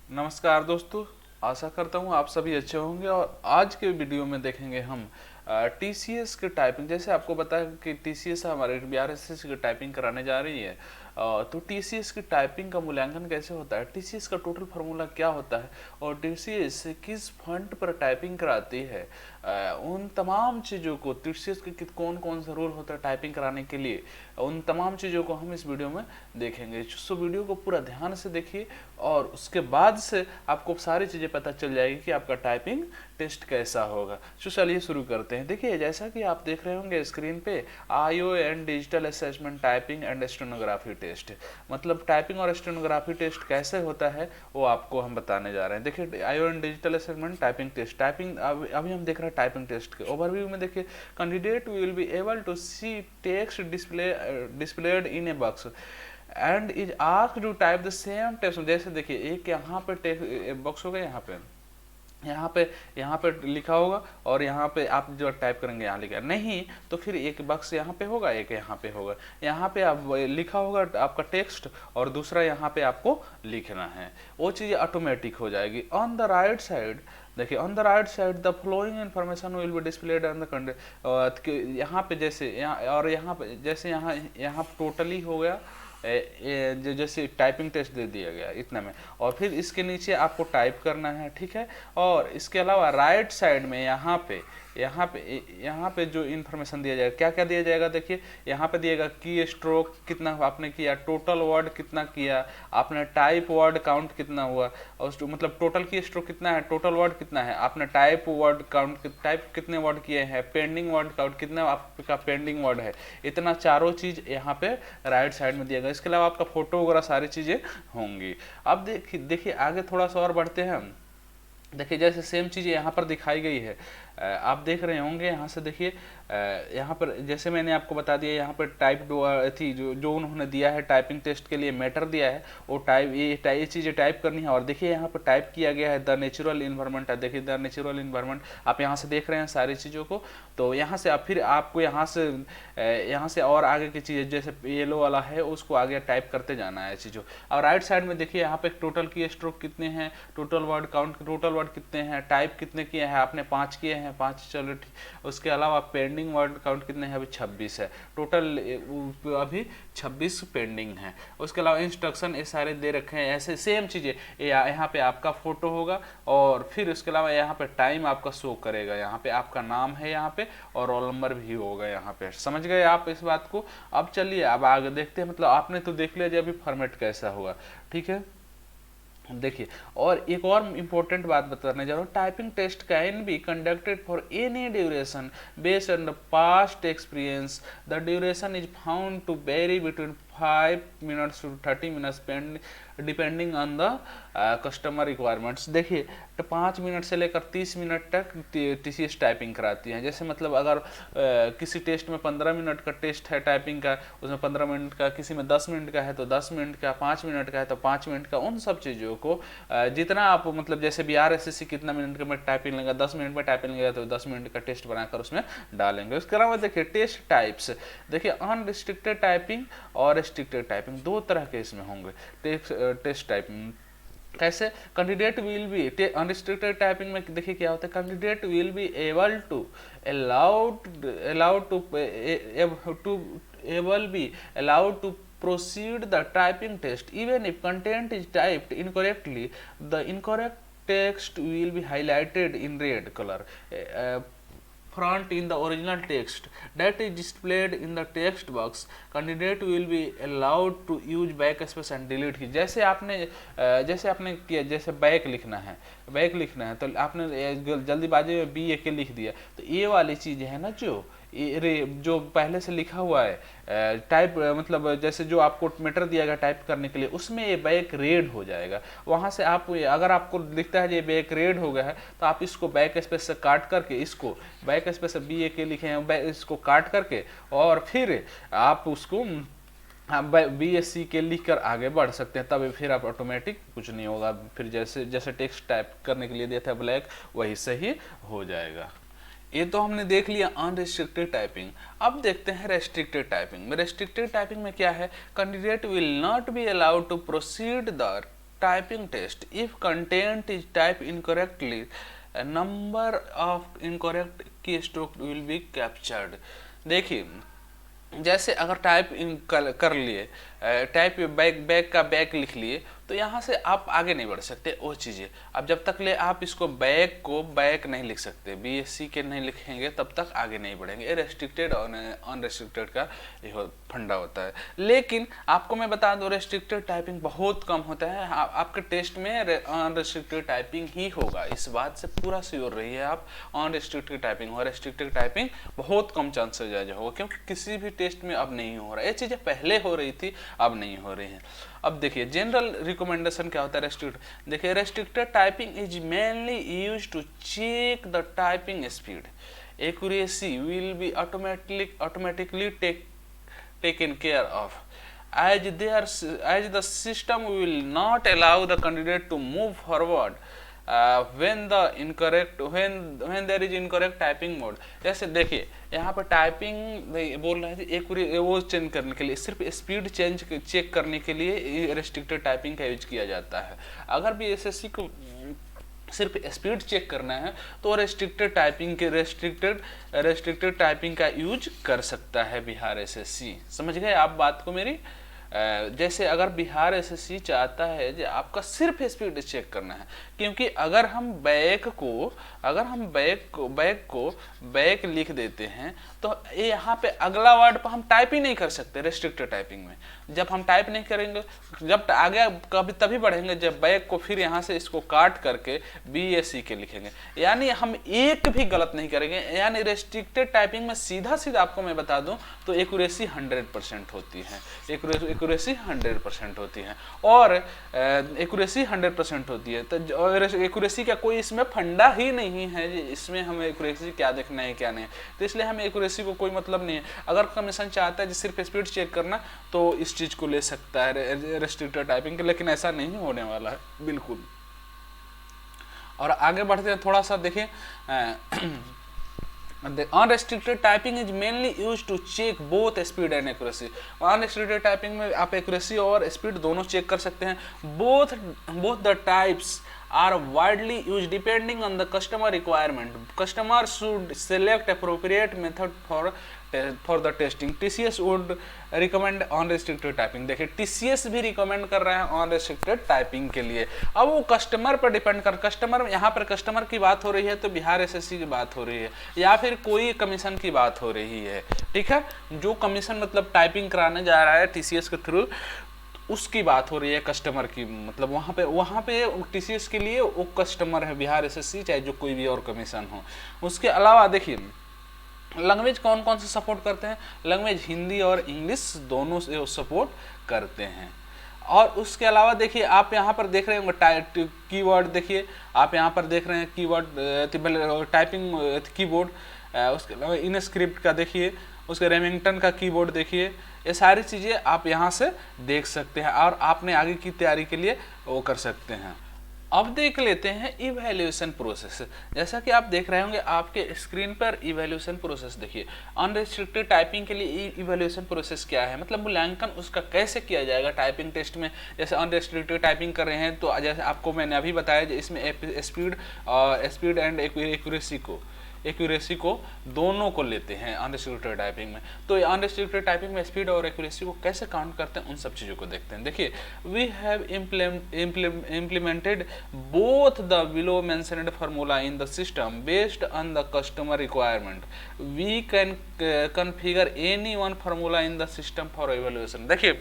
नमस्कार दोस्तों। आशा करता हूँ आप सभी अच्छे होंगे और आज के वीडियो में देखेंगे हम टीसीएस की टाइपिंग। जैसे आपको पता है कि टीसीएस हमारे बीआरएसएस की टाइपिंग कराने जा रही है। तो टीसीएस की टाइपिंग का मूल्यांकन कैसे होता है, टीसीएस का टोटल फार्मूला क्या होता है और टीसीएस किस फंड पर टाइपिंग कराती है, उन तमाम चीज़ों को टीसीएस के कौन कौन सा रूल होता है टाइपिंग कराने के लिए, उन तमाम चीज़ों को हम इस वीडियो में देखेंगे। सो वीडियो को पूरा ध्यान से देखिए और उसके बाद से आपको सारी चीज़ें पता चल जाएगी कि आपका टाइपिंग टेस्ट कैसा होगा। तो चलिए शुरू करते हैं। देखिए, जैसा कि आप देख रहे होंगे स्क्रीन पे, iON and digital assessment typing and stenography test, मतलब टाइपिंग और स्टेनोग्राफी टेस्ट कैसे होता है वो आपको हम बताने जा रहे हैं। देखिए, iON and digital assessment typing test, typing अभी हम देख रहे हैं टाइपिंग टेस्ट के ओवरव्यू में। देखिए, candidate will be able to see text displayed in a box and is asked to type the same text. जैसे देखिए, एक यहाँ पे टेक्स्ट बॉक्स होगा, यहाँ पे लिखा होगा और यहाँ पे आप जो टाइप करेंगे यहाँ लिखा नहीं, तो फिर एक बॉक्स यहाँ पे होगा, एक यहाँ पे होगा। यहाँ पे आप लिखा होगा आपका टेक्स्ट और दूसरा यहाँ पे आपको लिखना है, वो चीज़ ऑटोमेटिक हो जाएगी। ऑन द राइट साइड देखिए, on the right side the flowing information will be displayed on the content. यहाँ पे जैसे और यहाँ पे जैसे यहाँ टोटली हो गया, जैसे टाइपिंग टेस्ट दे दिया गया इतना में, और फिर इसके नीचे आपको टाइप करना है, ठीक है। और इसके अलावा राइट साइड में यहाँ पे जो इन्फॉर्मेशन दिया जाएगा, क्या क्या दिया जाएगा, देखिए यहाँ पे दिएगा की स्ट्रोक कितना आपने किया, टोटल वर्ड कितना किया आपने, टाइप वर्ड काउंट कितना हुआ, और मतलब टोटल की स्ट्रोक कितना है, टोटल वर्ड कितना है आपने, टाइप वर्ड काउंट, टाइप कितने वर्ड किए हैं, पेंडिंग वर्ड काउंट कितना आपका पेंडिंग वर्ड है, इतना चारों चीज़ यहाँ पे राइट साइड में दिया गया। इसके अलावा आपका फोटो वगैरह सारी चीज़ें होंगी। अब देखिए आगे थोड़ा सा और बढ़ते हैं हम। देखिए, जैसे सेम चीज़ यहाँ पर दिखाई गई है, आप देख रहे होंगे यहाँ से। देखिए, यहाँ पर जैसे मैंने आपको बता दिया, यहाँ पर टाइप थी जो उन्होंने दिया है टाइपिंग टेस्ट के लिए मैटर दिया है, वो ये चीज़ें टाइप करनी है। और देखिए यहाँ पर टाइप किया गया है द नेचुरल इन्वायरमेंट है। देखिए, द नेचुरल इन्वायरमेंट आप यहाँ से देख रहे हैं सारी चीज़ों को। तो यहाँ से आप फिर आपको यहाँ से और आगे की चीज़ें जैसे येलो वाला है उसको आगे टाइप करते जाना है चीज़ों। और राइट साइड में देखिए यहाँ पे टोटल की स्ट्रोक कितने हैं, total word count, total word कितने हैं, टाइप कितने किए हैं आपने, 5 किए हैं, 5 चलो ठीक। उसके अलावा पेंडिंग वर्ड काउंट कितने हैं, अभी 26 है टोटल, अभी 26 पेंडिंग है। उसके अलावा इंस्ट्रक्शन ये सारे दे रखे हैं, ऐसे सेम चीज़ें। यहाँ पे आपका फोटो होगा और फिर उसके अलावा यहाँ पे टाइम आपका शो करेगा, यहाँ पे आपका नाम है यहाँ पे और रोल नंबर भी होगा यहाँ पे। समझ गए आप इस बात को। अब चलिए अब आगे देखते हैं, मतलब आपने तो देख लिया अभी फॉर्मेट कैसा होगा, ठीक है। देखिए, और एक और इम्पोर्टेंट बात बताने जा रहा हूँ, typing test can be conducted for any duration based on the past experience. The duration is found to vary between 5 minutes to 30 minutes depending on the customer requirements. देखिए, तो 5 मिनट से लेकर 30 मिनट तक टीसीएस टाइपिंग कराती है। जैसे मतलब अगर किसी टेस्ट में 15 मिनट का टेस्ट है टाइपिंग का, उसमें 15 मिनट का, किसी में 10 मिनट का है तो 10 मिनट का, 5 मिनट का है तो 5 मिनट का, उन सब चीज़ों को जितना आप मतलब जैसे बीआरएसएससी कितना मिनट में टाइपिंग लेगा, 10 मिनट में टाइपिंग लेगा तो 10 मिनट का टेस्ट बनाकर उसमें डालेंगे। उसके अलावा देखिए टेस्ट टाइप्स, देखिए अनरिस्ट्रिक्टेड टाइपिंग और रिस्ट्रिक्टेड टाइपिंग, दो तरह के इसमें होंगे टेस्ट टाइपिंग। कैसे, candidate will be unrestricted typing में देखिए क्या होता है, candidate will be able to allowed to proceed the typing test even if content is typed incorrectly. The incorrect text will be highlighted in red color front in the original text that is displayed in the text box. Candidate will be allowed to use backspace and delete की। जैसे आपने किया, जैसे back लिखना है तो आपने जल्दीबाजी में बी ए के लिख दिया, तो ये वाली चीज़ है ना जो पहले से लिखा हुआ है टाइप, मतलब जैसे जो आपको मैटर दिया गया टाइप करने के लिए, उसमें ये बैक रेड हो जाएगा। वहाँ से आप अगर आपको दिखता है ये बैक रेड हो गया है तो आप इसको बैक स्पेस से काट करके, इसको बैक स्पेस से बी ए के लिखे हैं इसको काट करके, और फिर आप उसको BSc के लिख कर आगे बढ़ सकते हैं। तब फिर आप ऑटोमेटिक कुछ नहीं होगा, फिर जैसे टेक्स्ट टाइप करने के लिए दिया था ब्लैक, वही सही हो जाएगा। ये तो हमने देख लिया अनरिस्ट्रिक्टेड टाइपिंग। अब देखते हैं रेस्ट्रिक्टेड टाइपिंग में। रेस्ट्रिक्टेड टाइपिंग में क्या है, candidate will not be allowed to proceed the typing test. If content is typed incorrectly, a number of incorrect keystroke will be captured. देखिए, जैसे अगर टाइप कर लिए, टाइप बैक का बैक लिख लिए, तो यहाँ से आप आगे नहीं बढ़ सकते वो चीज़ें। अब जब तक ले आप इसको बैक को बैक नहीं लिख सकते, BSC के नहीं लिखेंगे, तब तक आगे नहीं बढ़ेंगे। ये रेस्ट्रिक्टेड और अनरेस्ट्रिक्टेड का ये फंडा होता है। लेकिन आपको मैं बता दूं, रेस्ट्रिक्टेड टाइपिंग बहुत कम होता है। आपके टेस्ट में अनरेस्ट्रिक्टेड टाइपिंग ही होगा, इस बात से पूरा श्योर रहिए आप। अनरेस्ट्रिक्टेड टाइपिंग हो, रेस्ट्रिक्टेड टाइपिंग बहुत कम चांसेज होगा, क्योंकि किसी भी टेस्ट में अब नहीं हो रहा है। ये चीज़ें पहले हो रही थी, अब नहीं हो रही हैं। अब देखिए जनरल रिकमेंडेशन क्या होता है रेस्ट्रिक्टेड। देखिए restricted typing is mainly used to check the typing speed, accuracy will be automatically taken care of as the system will not allow the candidate to move forward when there is incorrect typing mode। जैसे देखिए यहाँ पर typing बोल रहे थे, एक वो change करने के लिए, सिर्फ स्पीड चेक करने के लिए रेस्ट्रिक्टेड टाइपिंग का यूज किया जाता है। अगर भी SSC को सिर्फ स्पीड चेक करना है तो रेस्ट्रिक्टेड टाइपिंग का यूज कर सकता है बिहार SSC। समझ गए आप बात को मेरी? जैसे अगर बिहार SSC चाहता है कि आपका सिर्फ स्पीड चेक करना है, क्योंकि अगर हम बैक को बैक लिख देते हैं तो यहाँ पे अगला वर्ड पर हम टाइप ही नहीं कर सकते रेस्ट्रिक्टेड टाइपिंग में। जब हम टाइप नहीं करेंगे, जब आगे कभी तभी बढ़ेंगे जब बैक को फिर यहाँ से इसको काट करके BSC के लिखेंगे, यानी हम एक भी गलत नहीं करेंगे। यानी रेस्ट्रिक्टेड टाइपिंग में सीधा आपको मैं बता दूं तो एक्यूरेसी 100% होती है, एक्यूरेसी 100% होती है, और एक्यूरेसी 100% होती है। तो एक्यूरेसी का कोई इसमें फंडा ही नहीं है, इसमें हमें एक्यूरेसी क्या देखना है क्या नहीं, तो इसलिए हमें एक्यूरेसी को कोई मतलब नहीं है। अगर कमीशन चाहता है सिर्फ स्पीड चेक करना तो इस चीज को ले सकता है रेस्ट्रिक्टेड टाइपिंग के, लेकिन ऐसा नहीं होने वाला है बिल्कुल। और आगे बढ़ते हैं थोड़ा सा, देखिए unrestricted typing is mainly used to check both speed and accuracy. Unrestricted typing में आप एक्यूरेसी और स्पीड दोनों चेक कर सकते हैं। Both the types are widely used depending on the customer requirement. Customer should select appropriate method for the testing. TCS would recommend unrestricted typing। देखिए TCS भी recommend कर रहे हैं unrestricted टाइपिंग के लिए। अब वो कस्टमर पर डिपेंड कर, कस्टमर, यहाँ पर कस्टमर की बात हो रही है तो बिहार SSC की बात हो रही है, या फिर कोई कमीशन की बात हो रही है, ठीक है, जो कमीशन मतलब टाइपिंग कराने जा रहा है TCS के थ्रू, उसकी बात हो रही है, कस्टमर की, मतलब वहाँ पे TCS के लिए वो कस्टमर है बिहार SSC, चाहे जो कोई भी और कमीशन हो। उसके अलावा देखिए लैंग्वेज कौन कौन से सपोर्ट करते हैं, लैंग्वेज हिंदी और इंग्लिश दोनों से सपोर्ट करते हैं। और उसके अलावा देखिए आप यहाँ पर देख रहे होंगे कीवर्ड, देखिए आप यहाँ पर देख रहे हैं कीवर्ड टाइपिंग कीबोर्ड, उसके अलावा इनस्क्रिप्ट का देखिए, उसके रेमिंगटन का कीबोर्ड देखिए, ये सारी चीज़ें आप यहाँ से देख सकते हैं और आपने आगे की तैयारी के लिए वो कर सकते हैं। अब देख लेते हैं इवैल्यूएशन प्रोसेस। जैसा कि आप देख रहे होंगे आपके स्क्रीन पर इवैल्यूएशन प्रोसेस देखिए। अनरिस्ट्रिक्टेड टाइपिंग के लिए इवैल्यूएशन प्रोसेस क्या है, मतलब मूल्यांकन उसका कैसे किया जाएगा टाइपिंग टेस्ट में। जैसे अनरिस्ट्रिक्टेड टाइपिंग कर रहे हैं तो जैसे आपको मैंने अभी बताया इसमें स्पीड एंड एक्यूरेसी को दोनों को लेते हैं अनरिस्ट्रिक्टेड टाइपिंग में। तो अनरिस्ट्रिक्टेड टाइपिंग में स्पीड और एक्यूरेसी को कैसे काउंट करते हैं, उन सब चीज़ों को देखते हैं। देखिए we have implemented both the below mentioned formula in the system based on the customer requirement. We can configure any one formula in the system for evaluation। देखिए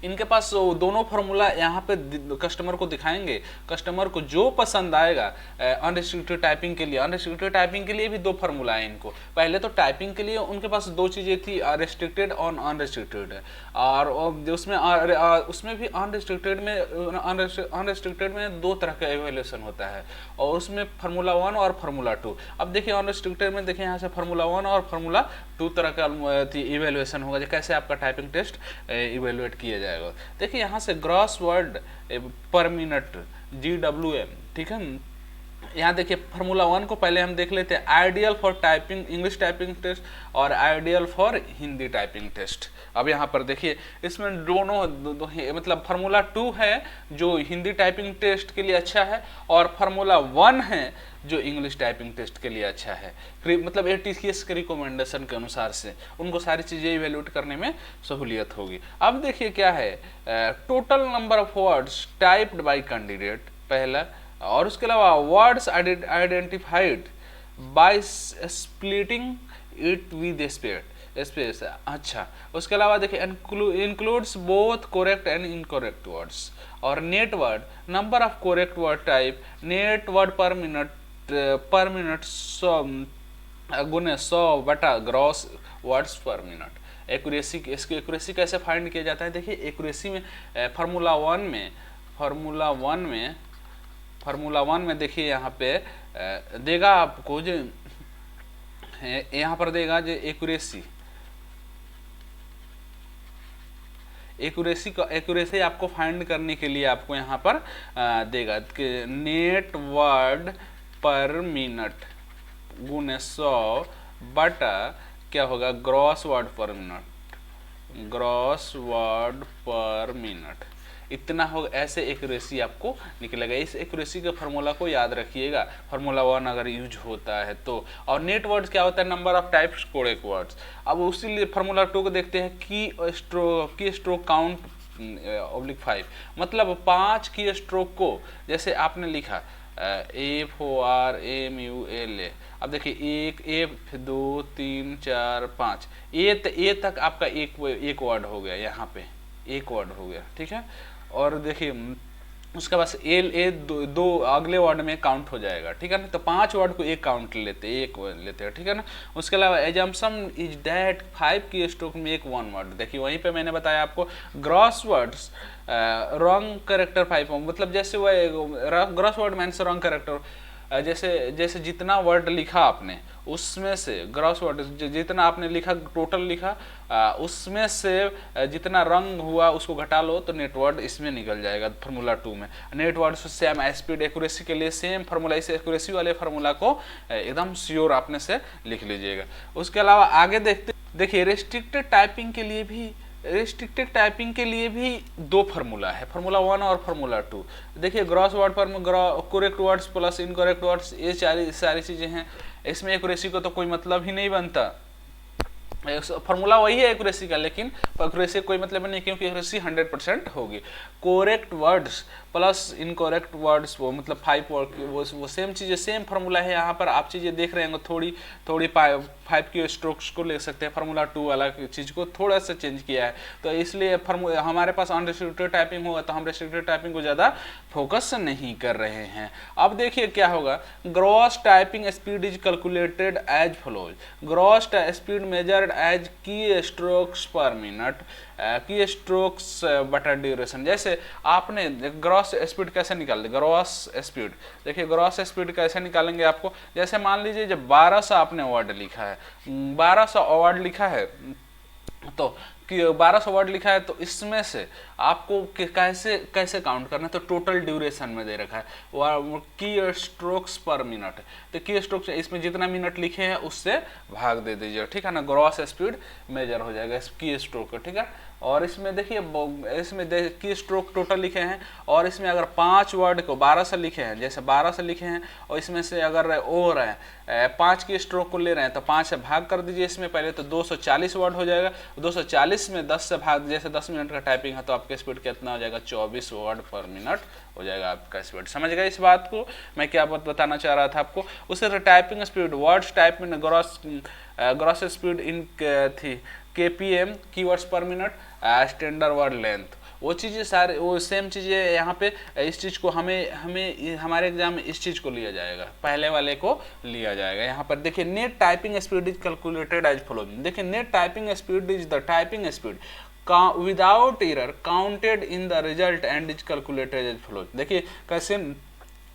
इनके पास दोनों फार्मूला यहाँ पे कस्टमर को दिखाएंगे, कस्टमर को जो पसंद आएगा। अनरिस्ट्रिक्टेड टाइपिंग के लिए भी दो फार्मूला है इनको। पहले तो टाइपिंग के लिए उनके पास दो चीज़ें थी, रेस्ट्रिक्टेड और अनरिस्ट्रिक्टेड, और उसमें भी अनरिस्ट्रिक्टेड में दो तरह का एवेल्यूशन होता है, और उसमें फार्मूला 1 और फार्मूला 2। अब देखिए अनरिस्ट्रिक्टेड में देखिए यहाँ से फार्मूला 1 और फार्मूला 2 तरह का इवेल्यूएशन होगा, कैसे आपका टाइपिंग टेस्ट इवेल्युएट किया जाएगा। देखिए यहाँ से gross word per minute GWM, ठीक है, यहाँ देखिए फार्मूला 1 को पहले हम देख लेते हैं, ideal for typing English typing test और ideal for Hindi typing test. अब यहाँ पर देखिए इसमें दोनों मतलब फार्मूला 2 है जो हिंदी टाइपिंग टेस्ट के लिए अच्छा है, और फार्मूला 1 है जो इंग्लिश टाइपिंग टेस्ट के लिए अच्छा है। मतलब ATCS के रिकमेंडेशन के अनुसार से उनको सारी चीज़ें इवेल्यूएट करने में सहूलियत होगी। अब देखिए क्या है, total number of words typed by candidate पहला, और उसके अलावा words identified by splitting it with space. अच्छा, उसके अलावा देखिए includes both correct and incorrect words, और net word number of correct word type, net word per minute 100 गुने 100 बटा gross words per minute. Accuracy, इसकी एक्यूरेसी कैसे फाइंड किया जाता है, देखिए एक्यूरेसी में फार्मूला वन में देखिए यहाँ पे देगा आपको जो यहाँ पर देगा जो एक्यूरेसी आपको फाइंड करने के लिए आपको यहाँ पर देगा कि नेट वर्ड पर मिनट गुने 100 बटा क्या होगा ग्रॉस वर्ड पर मिनट, इतना होगा। ऐसे एक्यूरेसी आपको निकलेगा। इस एक्यूरेसी के फार्मूला को याद रखिएगा, फार्मूला 1 अगर यूज होता है तो। और नेट वर्ड्स क्या होता है, number of types correct words. अब उसी लिए फार्मूला 2 को देखते हैं, की स्ट्रोक काउंट (5), मतलब 5 की स्ट्रोक को जैसे आपने लिखा FORMULA, अब देखिए 1 2 3 4 5 ए तक आपका एक वर्ड हो गया, यहाँ पे एक वर्ड हो गया, ठीक है। और देखिए उसके बाद LA दो अगले वर्ड में काउंट हो जाएगा, ठीक है ना। तो 5 वर्ड को एक काउंट लेते हैं, ठीक है ना। उसके अलावा एजम्पशन इज दैट 5 की स्ट्रोक में एक 1 वर्ड। देखिए वहीं पे मैंने बताया आपको ग्रॉस वर्ड्स रॉन्ग करेक्टर 5, मतलब जैसे वह gross word means wrong character, जैसे जितना वर्ड लिखा आपने उसमें से ग्रॉस वर्ड जितना आपने लिखा टोटल लिखा उसमें से जितना रंग हुआ उसको घटा लो तो नेट वर्ड इसमें निकल जाएगा फार्मूला 2 में। Net word same speed accuracy के लिए सेम फार्मूला, इस एक्यूरेसी वाले फार्मूला को एकदम श्योर आपने से लिख लीजिएगा। उसके अलावा आगे देखिए रिस्ट्रिक्टेड टाइपिंग के लिए भी 2 फार्मूला है, फार्मूला 1 और फार्मूला 2। देखिए ग्रॉस वर्ड पर correct words plus incorrect words, ये सारी चीज़ें हैं। इसमें एक्यूरेसी को तो कोई मतलब ही नहीं बनता, फार्मूला वही है एक्यूरेसी का, लेकिन एक्यूरेसी कोई मतलब नहीं क्योंकि एक्यूरेसी 100% होगी। Correct words plus incorrect words वो मतलब 5 वर्ड वो सेम चीज़ें, सेम फार्मूला है। यहाँ पर आप चीज़ें देख रहे हैं थोड़ी 5 की स्ट्रोक्स को ले सकते हैं, फार्मूला 2 वाला चीज़ को थोड़ा सा चेंज किया है। तो इसलिए हमारे पास अनरिस्ट्रिक्टेड टाइपिंग होगा तो हम रिस्ट्रिक्टेड टाइपिंग को ज़्यादा फोकस नहीं कर रहे हैं। अब देखिए क्या होगा, gross typing speed is calculated as follows. Gross speed measured as keystrokes per minute, keystrokes बटा ड्यूरेशन। जैसे आपने ग्रॉस स्पीड कैसे निकाल, ग्रॉस स्पीड देखिए ग्रॉस स्पीड कैसे निकालेंगे आपको, जैसे मान लीजिए जब 1200 आपने वर्ड लिखा है, 1200 वर्ड लिखा है तो कि 1200 वर्ड लिखा है तो इसमें से आपको कैसे काउंट करना है, तो टोटल ड्यूरेशन में दे रखा है की स्ट्रोक्स पर मिनट। तो की स्ट्रोक्स इसमें जितना मिनट लिखे हैं उससे भाग दे दीजिए, ठीक है ना, ग्रॉस स्पीड मेजर हो जाएगा की स्ट्रोक, ठीक है। और इसमें देखिए की स्ट्रोक टोटल लिखे हैं और इसमें अगर 5 वर्ड को 12 से लिखे हैं, जैसे 12 से लिखे हैं और इसमें से अगर हो रहे हैं 5 की स्ट्रोक को ले रहे हैं तो 5 से भाग कर दीजिए इसमें पहले, तो 240 वर्ड हो जाएगा। 240 में 10 से भाग, जैसे 10 मिनट का टाइपिंग है तो आपका स्पीड कितना हो जाएगा, 24 वर्ड पर मिनट हो जाएगा आपका स्पीड। समझ गए इस बात को, मैं क्या बात बताना चाह रहा था आपको। उसी तरह टाइपिंग स्पीड, वर्ड्स टाइप में ग्रॉस स्पीड इन थी KPM कीवर्ड्स पर मिनट, स्टैंडर्ड वर्ड लेंथ, वो चीज़ें सारे वो सेम चीज़ें यहाँ पे इस चीज़ को हमें हमारे एग्जाम में इस चीज़ को लिया जाएगा, पहले वाले को लिया जाएगा। यहाँ पर देखिए net typing speed is calculated as following. देखिए net typing speed is the typing speed without error counted in the result and is calculated as following. देखिए कैसे,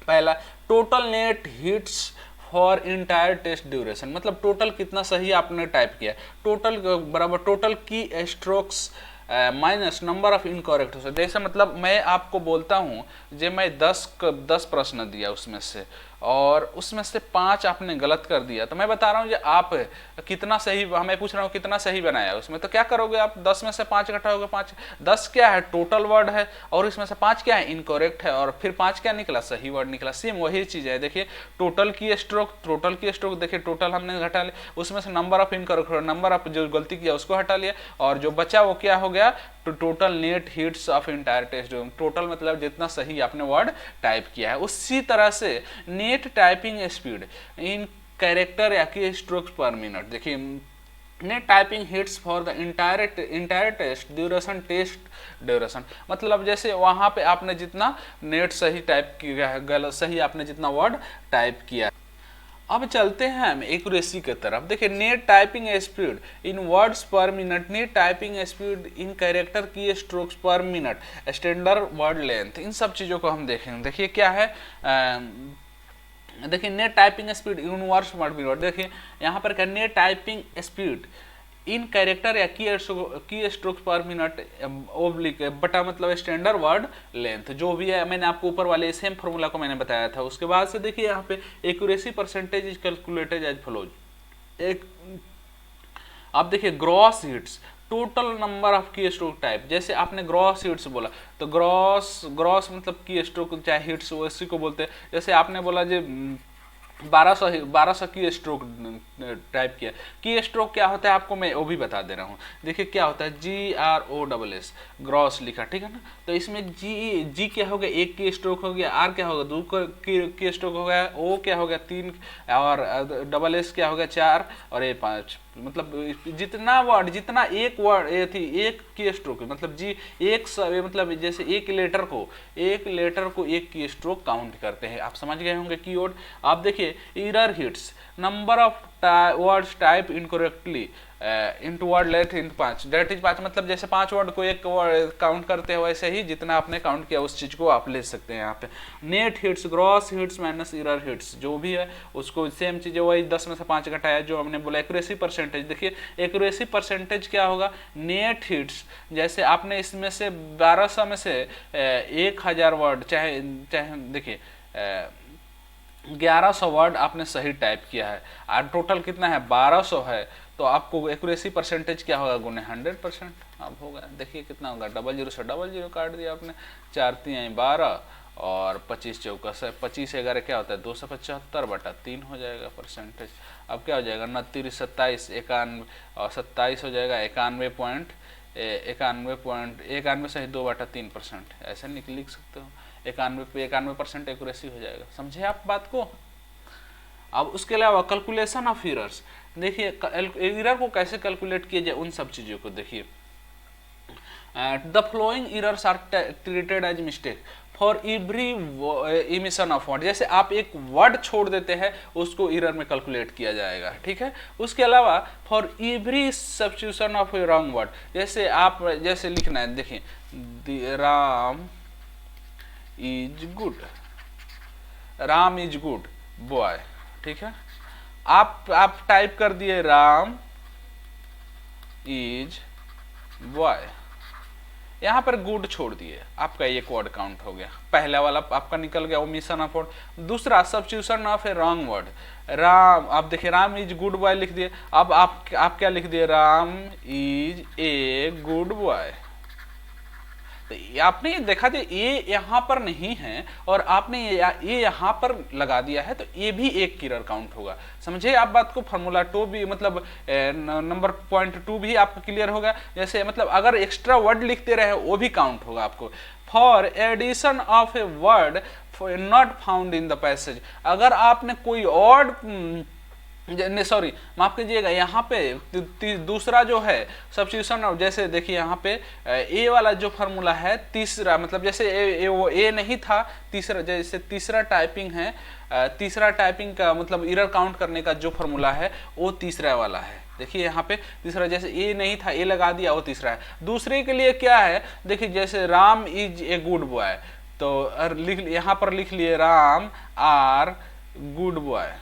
पहला total net hits for entire test duration, मतलब total कितना सही आपने type किया, total बराबर total keystrokes minus number of incorrect हो। जैसे मतलब मैं आपको बोलता हूँ जब मैं 10 प्रश्न दिया उसमें से और उसमें से 5 आपने गलत कर दिया, तो मैं बता रहा हूँ आप कितना सही, मैं पूछ रहा हूँ कितना सही बनाया उसमें, तो क्या करोगे आप 10 में से 5 घटाओगे, 5 10 क्या है टोटल वर्ड है और इसमें से 5 क्या है इनकरेक्ट है, और फिर 5 क्या निकला सही वर्ड निकला। सेम वही चीज है, देखिए टोटल की स्ट्रोक देखिए टोटल हमने घटा लिया, उसमें से number of incorrect, number of जो गलती किया उसको हटा लिया, और जो बचा वो क्या हो गया तो total net hits of entire test. Total मतलब जितना सही आपने वर्ड टाइप किया है। उसी तरह से net typing speed in character या की स्ट्रोक्स पर मिनट, देखिए net typing hits for the entire test duration, मतलब जैसे वहां पे आपने जितना नेट सही टाइप किया है, गलत सही आपने जितना वर्ड टाइप किया। अब चलते हैं हम एक्यूरेसी की तरफ। देखिए net typing speed in words per minute, net typing speed in character keystrokes per minute, standard word length, इन सब चीज़ों को हम देखेंगे। देखिए क्या है, देखिए net typing speed in words per minute, देखिए यहाँ पर क्या net typing speed in character या keystrokes per minute oblique बटा मतलब स्टैंडर्ड वर्ड लेंथ, जो भी है मैंने आपको ऊपर वाले सेम फॉर्मूला को मैंने बताया था। उसके बाद से देखिए यहाँ पे accuracy percentage is calculated as follows. एक आप देखिए gross hits total number of keystrokes type, जैसे आपने ग्रॉस हिट्स बोला तो ग्रॉस मतलब की स्ट्रोक चाहे हिट्स उसी को बोलते हैं। जैसे आपने बोला जो 1200 की स्ट्रोक टाइप किया, की स्ट्रोक क्या होता है आपको मैं वो भी बता दे रहा हूँ। देखिए क्या होता है GROSS ग्रॉस लिखा, ठीक है ना, तो इसमें जी क्या हो गया 1 की स्ट्रोक हो गया, आर क्या होगा 2 की स्ट्रोक हो गया, ओ क्या हो गया 3 और SS क्या हो गया 4 और ए 5, मतलब जितना वर्ड जितना एक वर्ड ये थी एक की स्ट्रोक मतलब जी एक मतलब जैसे एक लेटर को एक की स्ट्रोक काउंट करते हैं। आप समझ गए होंगे कीवर्ड। आप देखिए error hits number of words type incorrectly into word let in 5, that is 5 मतलब जैसे 5 वर्ड को एक वर्ड काउंट करते हैं वैसे ही जितना आपने काउंट किया उस चीज को आप ले सकते हैं। यहाँ पे net hits gross hits minus error hits जो भी है उसको सेम चीज है वही 10 में से 5 घटाया जो हमने बोला। एक्यूरेसी परसेंटेज, देखिए एक्यूरेसी परसेंटेज क्या होगा नेट हिट्स, जैसे आपने इसमें से 1200 में से 1000 वर्ड चाहे देखिए 1100 वर्ड आपने सही टाइप किया है और टोटल कितना है 1200 है, तो आपको एक्यूरेसी परसेंटेज क्या होगा गुने 100%। अब होगा देखिए कितना होगा 00 से 00 काट दिया आपने, 4 3 12 और 25 चौका से 25 11 क्या होता है 275/3 हो जाएगा परसेंटेज। अब क्या हो जाएगा 29 27 91 और 27 हो जाएगा 91 से 2/3%, ऐसे लिख सकते हो 91% एक्यूरेसी हो जाएगा। समझे आप बात को। अब उसके अलावा कैलकुलेशन ऑफ एरर्स, देखिए एरर को कैसे कैलकुलेट किया जाए उन सब चीज़ों को देखिए। The following errors are treated as mistake for every omission of word, जैसे आप एक वर्ड छोड़ देते हैं उसको एरर में कैलकुलेट किया जाएगा, ठीक है। उसके अलावा for every substitution of A wrong word, जैसे आप जैसे लिखना है देखिए राम इज गुड बॉय, ठीक है। आप टाइप कर दिए राम इज बॉय, यहां पर गुड छोड़ दिए, आपका एक वर्ड काउंट हो गया, पहला वाला आपका निकल गया ओमिशन ऑफ वर्ड। दूसरा substitution of A wrong word, Ram आप देखिए राम इज गुड बॉय लिख दिए, अब आप क्या लिख दिए Ram is a good boy. तो आपने ये देखा कि ये यहाँ पर नहीं है और आपने ये यहाँ पर लगा दिया है, तो ये भी एक एरर काउंट होगा। समझे आप बात को। फार्मूला 2 भी मतलब नंबर पॉइंट 2 भी आपको क्लियर होगा। जैसे मतलब अगर एक्स्ट्रा वर्ड लिखते रहे वो भी काउंट होगा आपको। For addition of a word not found in the passage, अगर आपने कोई और सॉरी माफ कीजिएगा, यहाँ पे दूसरा जो है सब्स्टिट्यूशन, जैसे देखिए यहाँ पे ए वाला जो फार्मूला है तीसरा, मतलब जैसे वो ए नहीं था, तीसरा जैसे तीसरा टाइपिंग है, तीसरा टाइपिंग का मतलब एरर काउंट करने का जो फार्मूला है वो तीसरा वाला है। देखिए यहाँ पे तीसरा जैसे ए नहीं था ए लगा दिया वो तीसरा है। दूसरे के लिए क्या है देखिए, जैसे Ram is a good boy, तो यहाँ पर लिख लिए राम आर गुड बॉय।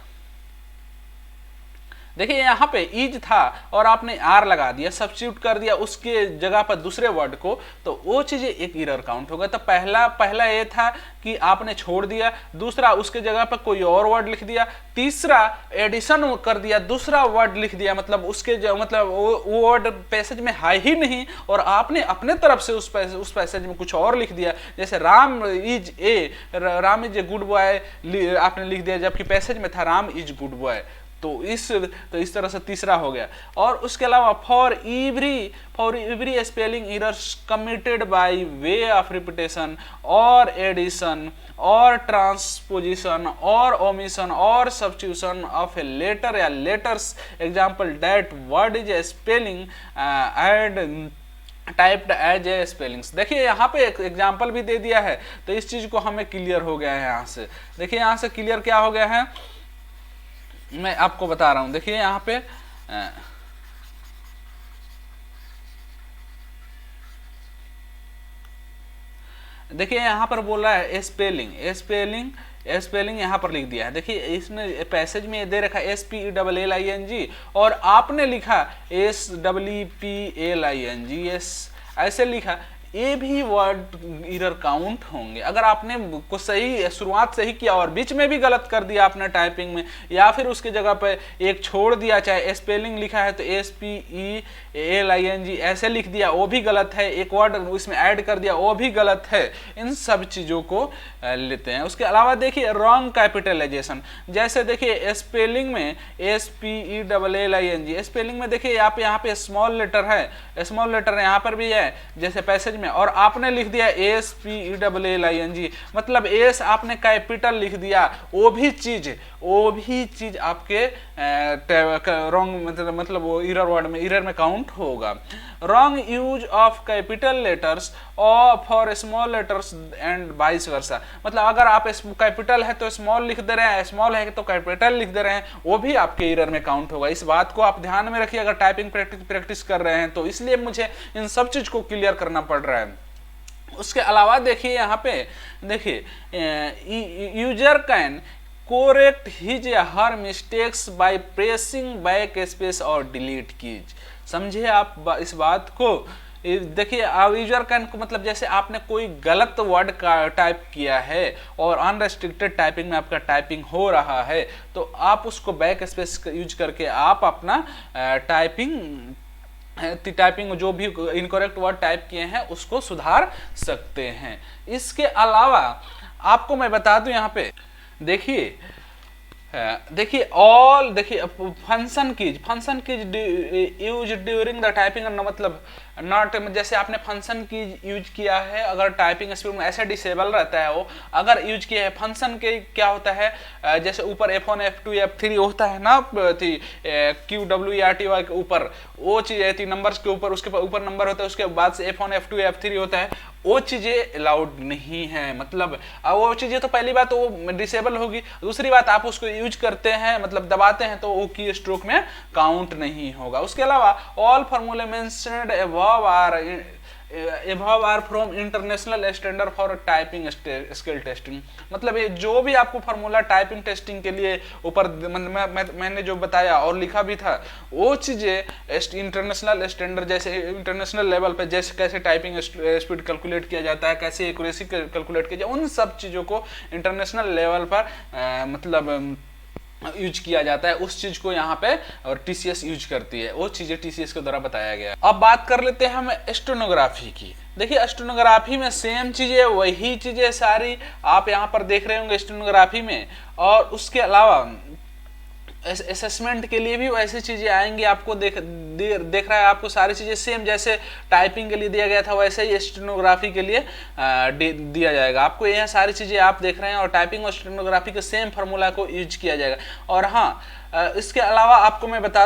देखिए यहाँ पे इज था और आपने आर लगा दिया, सब्स्टिट्यूट कर दिया उसके जगह पर दूसरे वर्ड को, तो वो चीजें एक एरर काउंट होगा। तो पहला ये था कि आपने छोड़ दिया, दूसरा उसके जगह पर कोई और वर्ड लिख दिया, तीसरा एडिशन कर दिया, दूसरा वर्ड लिख दिया, मतलब उसके मतलब वो वर्ड पैसेज में है ही नहीं और आपने अपने तरफ से उस पैसेज में कुछ और लिख दिया। जैसे Ram is a good boy आपने लिख दिया, जबकि पैसेज में था राम इज गुड बॉय। तो इस तरह से तीसरा हो गया। और उसके अलावा for every spelling errors committed by way of repetition और एडिशन और ट्रांसपोजिशन और ओमिशन और सब्स्टिट्यूशन ऑफ ए लेटर या letters, example that word is a spelling and typed as a spellings. देखिए यहाँ पे एक एग्जाम्पल भी दे दिया है, तो इस चीज को हमें क्लियर हो गया है। यहाँ से देखिए, यहाँ से क्लियर क्या हो गया है, मैं आपको बता रहा हूं। देखिए यहाँ पे देखिए यहाँ पर बोल रहा है स्पेलिंग यहाँ पर लिख दिया है। देखिए इसमें पैसेज में दे रखा है SPELLING और आपने लिखा SWPLING, ऐसे लिखा। ये भी वर्ड एरर काउंट होंगे अगर आपने को सही शुरुआत से ही किया और बीच में भी गलत कर दिया आपने टाइपिंग में, या फिर उसके जगह पे एक छोड़ दिया, चाहे स्पेलिंग लिखा है तो SPELLING ऐसे लिख दिया, वो भी गलत है। एक वर्ड उसमें ऐड कर दिया, वो भी गलत है। इन सब चीज़ों को लेते हैं। उसके अलावा देखिए रॉन्ग कैपिटलाइजेशन, जैसे देखिए स्पेलिंग में SPELLING, स्पेलिंग में देखिए आप यहाँ पे स्मॉल लेटर है, स्मॉल लेटर यहाँ पर भी है जैसे पैसेज में, और आपने लिख दिया SPELLING, मतलब एस आपने कैपिटल लिख दिया, वो भी चीज आपके रॉन्ग मतलब वो एरर में काउंट होगा। Wrong use of capital letters और for small letters and vice versa, मतलब अगर आप कैपिटल है तो स्मॉल लिख दे रहे हैं, स्मॉल है तो कैपिटल लिख दे रहे हैं, वो भी आपके एरर में काउंट होगा। इस बात को आप ध्यान में रखिए अगर टाइपिंग प्रैक्टिस कर रहे हैं तो, इसलिए मुझे इन सब चीज को क्लियर करना पड़ रहा है। उसके अलावा देखिए यहाँ पे देखिए यूजर कैन कोरेक्ट हिज या her mistakes by pressing backspace और डिलीट कीज। समझे आप इस बात को? देखिए यूजर कैन को मतलब जैसे आपने कोई गलत वर्ड का टाइप किया है और अनरेस्ट्रिक्टेड टाइपिंग में आपका टाइपिंग हो रहा है, तो आप उसको बैक स्पेस यूज करके आप अपना टाइपिंग जो भी इनकरेक्ट वर्ड टाइप किए हैं उसको सुधार सकते हैं। इसके अलावा आपको मैं बता दूं यहाँ पे देखिए function keys use during the typing, मतलब नॉट, जैसे आपने फंक्शन की यूज किया है अगर टाइपिंग स्पीड में ऐसे डिसेबल रहता है वो, अगर यूज किया है फंक्शन के क्या होता है, जैसे ऊपर F1 F2 F3 होता है ना, QWERTY के ऊपर वो चीज रहती है, नंबर्स के ऊपर, उसके ऊपर नंबर होता है, उसके बाद से F1 F2 F3 होता है, वो चीजें अलाउड नहीं है। मतलब वो चीजें तो पहली बात वो डिसेबल होगी, दूसरी बात आप उसको यूज करते हैं मतलब दबाते हैं तो वो की स्ट्रोक में काउंट नहीं होगा। उसके अलावा ऑल फॉर्मूले mentioned above are from international standard for typing skill testing, मतलब ये जो भी आपको फार्मूला टाइपिंग टेस्टिंग के लिए ऊपर मैंने जो बताया और लिखा भी था, वो चीजें इंटरनेशनल स्टैंडर्ड जैसे इंटरनेशनल लेवल पे जैसे कैसे टाइपिंग स्पीड कैलकुलेट किया जाता है, कैसे एक्यूरेसी कैलकुलेट किया जाए, उन सब चीजों को इंटरनेशनल लेवल पर मतलब यूज किया जाता है। उस चीज को यहाँ पे और TCS यूज करती है, वो चीजें TCS के द्वारा बताया गया है। अब बात कर लेते हैं हम स्टेनोग्राफी की। देखिए स्टेनोग्राफी में सेम चीजें, वही चीजें सारी आप यहाँ पर देख रहे होंगे स्टेनोग्राफी में, और उसके अलावा असेसमेंट के लिए भी वैसी चीजें आएंगी। आपको देख रहा है आपको सारी चीजें सेम जैसे टाइपिंग के लिए दिया गया था वैसे ही स्टेनोग्राफी के लिए दिया जाएगा आपको। यह सारी चीजें आप देख रहे हैं और टाइपिंग और स्टेनोग्राफी के सेम फार्मूला को यूज किया जाएगा। और हाँ, इसके अलावा आपको मैं बता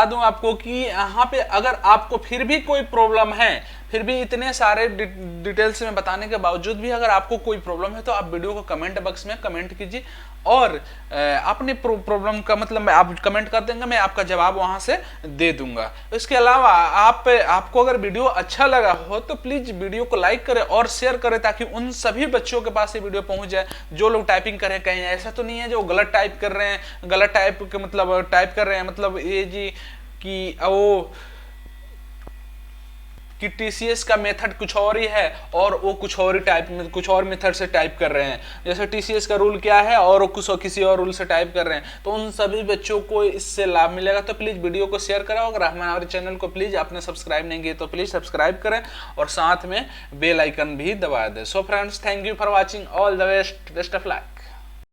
दूं आपको कि यहाँ पे अगर आपको फिर भी कोई प्रॉब्लम है फिर भी इतने सारे डिटेल्स में बताने के बावजूद भी अगर आपको कोई प्रॉब्लम है तो आप वीडियो को कमेंट बॉक्स में कमेंट कीजिए और अपने प्रॉब्लम का मतलब आप कमेंट कर देंगे, मैं आपका जवाब वहां से दे दूंगा। इसके अलावा आपको अगर वीडियो अच्छा लगा हो तो प्लीज वीडियो को लाइक करें और शेयर करें ताकि उन सभी बच्चों के पास ये वीडियो पहुंच जाए जो लोग टाइपिंग कर रहे हैं। कहीं ऐसा तो नहीं है जो गलत टाइप कर रहे हैं, गलत टाइप के मतलब टाइप कर रहे हैं मतलब ये जी कि वो कि टीसीएस का मेथड कुछ और ही है और वो कुछ और ही टाइप में कुछ और मेथड से टाइप कर रहे हैं। जैसे टीसीएस का रूल क्या है और वो कुछ किसी और रूल से टाइप कर रहे हैं, तो उन सभी बच्चों को इससे लाभ मिलेगा। तो प्लीज वीडियो को शेयर करें। अगर हमारे चैनल को प्लीज आपने सब्सक्राइब नहीं किया तो प्लीज सब्सक्राइब करें और साथ में बेल आइकन भी दबा दें। So friends, thank you for watching, all the best, best of luck.